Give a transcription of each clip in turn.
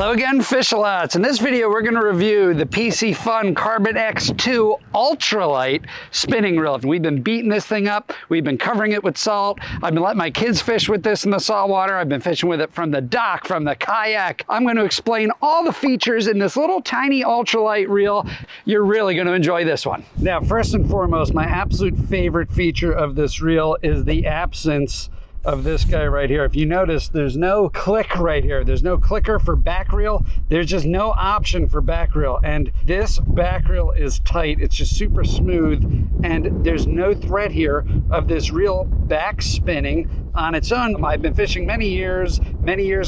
Hello again, Fish-a-lots. In this video, we're going to review the PC Fun Carbon X2 Ultralight spinning reel. We've been beating this thing up. We've been covering it with salt. I've been letting my kids fish with this in the saltwater. I've been fishing with it from the dock, from the kayak. I'm going to explain all the features in this little tiny ultralight reel. You're really going to enjoy this one. Now, first and foremost, my absolute favorite feature of this reel is the absence of this guy right here. If you notice, there's no click right here. There's no clicker for back reel. There's just no option for back reel. And this back reel is tight. It's just super smooth. And there's no threat here of this reel back spinning on its own. I've been fishing many years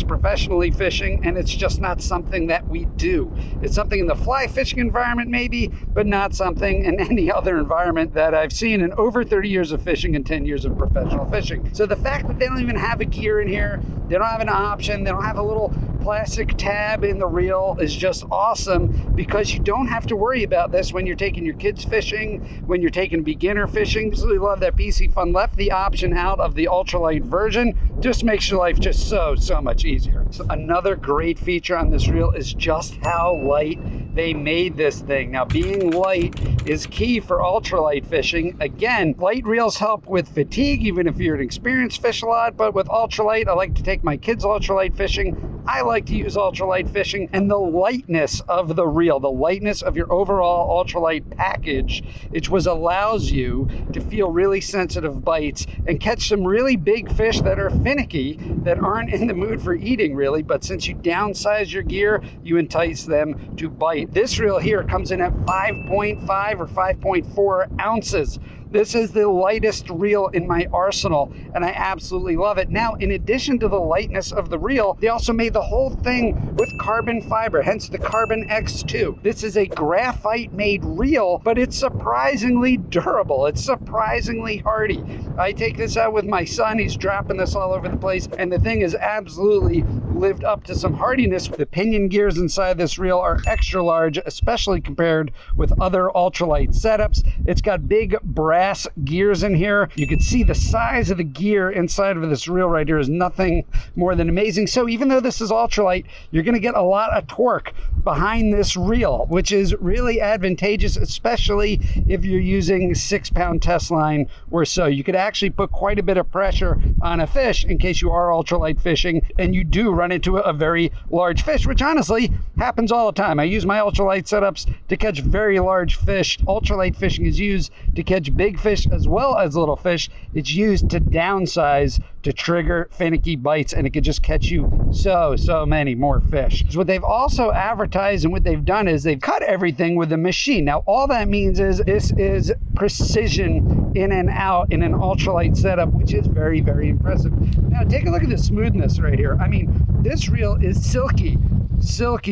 professionally fishing, and it's just not something that we do. It's something in the fly fishing environment maybe, but not something in any other environment that I've seen in over 30 years of fishing and 10 years of professional fishing. So the fact that they don't even have a gear in here, they don't have an option, they don't have a little plastic tab in the reel is just awesome, because you don't have to worry about this when you're taking your kids fishing, when you're taking beginner fishing. Absolutely love that PC Fun left the option out of the ultralight version. Just makes your life just so much easier. So another great feature on this reel is just how light they made this thing. Now, being light is key for ultralight fishing. Again, light reels help with fatigue, even if you're an experienced fish-a-lot, but with ultralight, I like to take my kids ultralight fishing. I like to use ultralight fishing, and the lightness of the reel, the lightness of your overall ultralight package, it allows you to feel really sensitive bites and catch some really big fish that are finicky, that aren't in the mood for eating really, but since you downsize your gear, you entice them to bite. This reel here comes in at 5.5 or 5.4 ounces. This is the lightest reel in my arsenal, and I absolutely love it. Now, in addition to the lightness of the reel, they also made the whole thing with carbon fiber, hence the Carbon X2. This is a graphite-made reel, but it's surprisingly durable. It's surprisingly hardy. I take this out with my son. He's dropping this all over the place, and the thing has absolutely lived up to some hardiness. The pinion gears inside this reel are extra large, especially compared with other ultralight setups. It's got big brass gears in here. You can see the size of the gear inside of this reel right here is nothing more than amazing. So even though this is ultralight, you're going to get a lot of torque behind this reel, which is really advantageous, especially if you're using 6-pound test line or so. You could actually put quite a bit of pressure on a fish in case you are ultralight fishing and you do run into a very large fish, which honestly happens all the time. I use my ultralight setups to catch very large fish. Ultralight fishing is used to catch big fish as well as little fish. It's used to downsize, to trigger finicky bites, and it could just catch you so many more fish. So what they've also advertised and what they've done is they've cut everything with a machine. Now, all that means is this is precision in and out in an ultralight setup, which is very impressive. Now, take a look at the smoothness right here. I mean, this reel is silky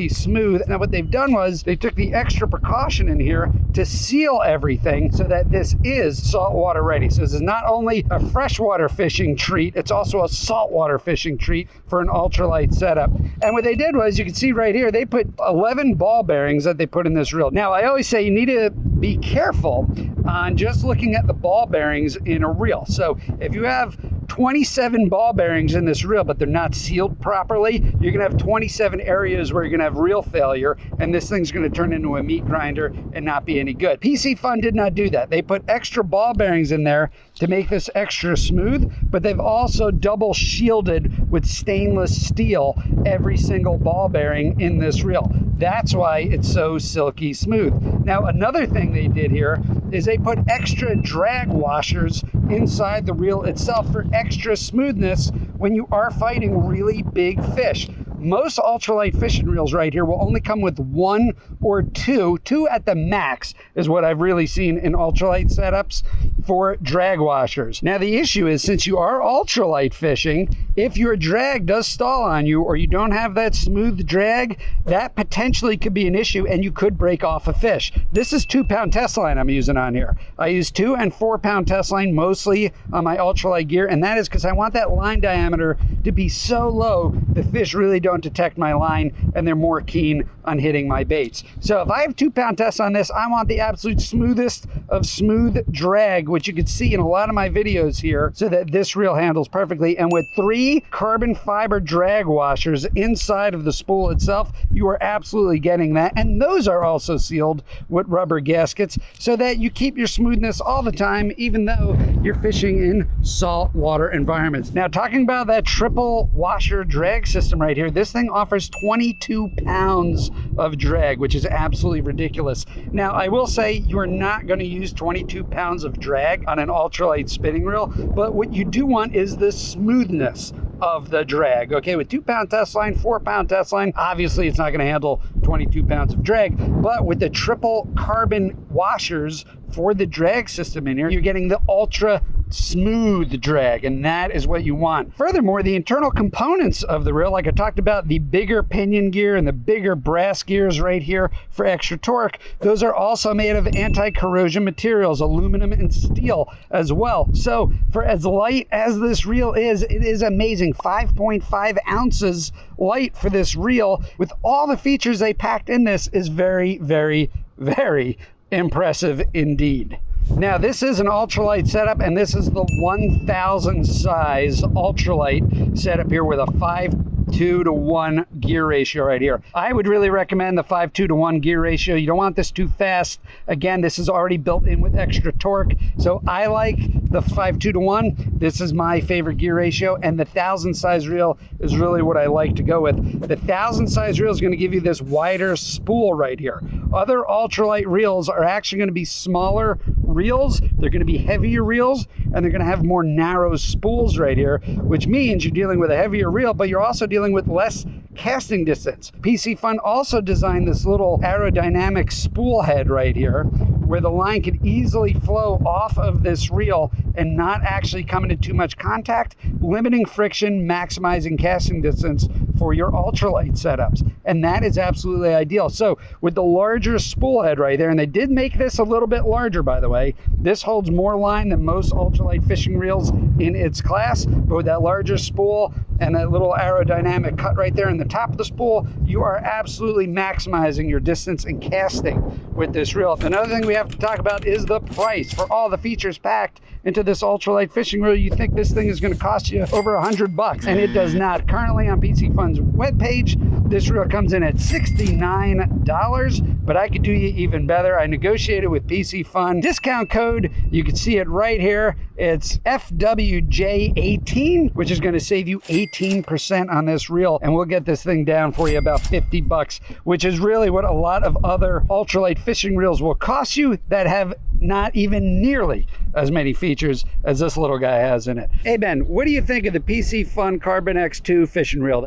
smooth. Now what they've done was they took the extra precaution in here to seal everything so that this is saltwater ready. So this is not only a freshwater fishing treat, it's also a saltwater fishing treat for an ultralight setup. And what they did was, you can see right here, they put 11 ball bearings that they put in this reel. Now I always say you need to be careful on just looking at the ball bearings in a reel. So if you have 27 ball bearings in this reel, but they're not sealed properly, you're gonna have 27 areas where you're gonna have reel failure, and this thing's gonna turn into a meat grinder and not be any good. PC Fun did not do that. They put extra ball bearings in there to make this extra smooth, but they've also double shielded with stainless steel every single ball bearing in this reel. That's why it's so silky smooth. Now, another thing they did here is they put extra drag washers inside the reel itself for extra smoothness when you are fighting really big fish. Most ultralight fishing reels right here will only come with 1 or 2 at the max is what I've really seen in ultralight setups for drag washers. Now the issue is, since you are ultralight fishing, if your drag does stall on you or you don't have that smooth drag, that potentially could be an issue and you could break off a fish. This is 2-pound test line I'm using on here. I use 2 and 4-pound test line mostly on my ultralight gear, and that is because I want that line diameter to be so low the fish really don't don't detect my line and they're more keen on hitting my baits. So if I have 2-pound tests on this, I want the absolute smoothest of smooth drag, which you can see in a lot of my videos here, so that this reel handles perfectly. And with 3 carbon fiber drag washers inside of the spool itself, you are absolutely getting that. And those are also sealed with rubber gaskets so that you keep your smoothness all the time, even though you're fishing in salt water environments. Now, talking about that triple washer drag system right here, this thing offers 22 pounds of drag, which is absolutely ridiculous. Now, I will say you're not going to use 22 pounds of drag on an ultralight spinning reel, but what you do want is the smoothness of the drag. Okay, with 2-pound test line, 4-pound test line, obviously it's not going to handle 22 pounds of drag, but with the triple carbon washers for the drag system in here, you're getting the ultra smooth drag, and that is what you want. Furthermore, the internal components of the reel, like I talked about, the bigger pinion gear and the bigger brass gears right here for extra torque, those are also made of anti-corrosion materials, aluminum and steel as well. So for as light as this reel is, it is amazing. 5.5 ounces light for this reel with all the features they packed in this is very, very, very impressive indeed. Now, this is an ultralight setup, and this is the 1000 size ultralight setup here with a 5:2 to 1 gear ratio right here. I would really recommend the 5:2 to 1 gear ratio. You don't want this too fast. Again, this is already built in with extra torque. So I like the 5:2 to 1. This is my favorite gear ratio, and the 1000 size reel is really what I like to go with. The 1000 size reel is going to give you this wider spool right here. Other ultralight reels are actually going to be smaller reels. They're going to be heavier reels, and they're going to have more narrow spools right here, which means you're dealing with a heavier reel, but you're also dealing with less casting distance. PC Fun also designed this little aerodynamic spool head right here where the line can easily flow off of this reel and not actually come into too much contact, limiting friction, maximizing casting distance for your ultralight setups. And that is absolutely ideal. So with the larger spool head right there, and they did make this a little bit larger, by the way, this holds more line than most ultralight fishing reels in its class, but with that larger spool and that little aerodynamic cut right there in the top of the spool, you are absolutely maximizing your distance and casting with this reel. Another thing we have to talk about is the price. For all the features packed into this ultralight fishing reel, you think this thing is going to cost you over $100, and it does not. Currently on PC Fun's webpage, this reel comes in at $69, but I could do you even better. I negotiated with PC Fun. Discount code, you can see it right here. It's FWJ18, which is going to save you 18% on this reel, and we'll get this thing down for you about $50, which is really what a lot of other ultralight fishing reels will cost you that have not even nearly as many features as this little guy has in it. Hey Ben, what do you think of the PC Fun Carbon X2 fishing reel?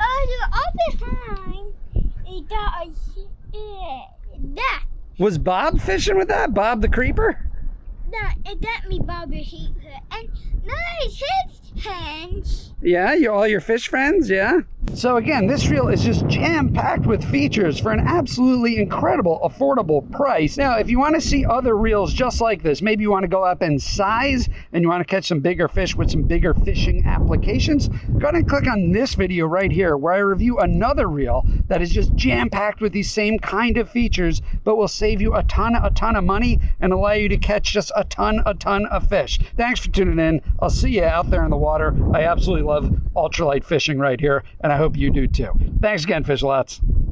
Was Bob fishing with that? Bob the Creeper? No, it got me Bob the Creeper, and nice his hands. Yeah, all your fish friends, yeah? So again, this reel is just jam-packed with features for an absolutely incredible, affordable price. Now, if you want to see other reels just like this, maybe you want to go up in size and you want to catch some bigger fish with some bigger fishing applications, go ahead and click on this video right here where I review another reel that is just jam-packed with these same kind of features, but will save you a ton of money and allow you to catch just a ton of fish. Thanks for tuning in. I'll see you out there in the water. I absolutely love ultralight fishing right here, and I hope you do too. Thanks again, Fish Lots.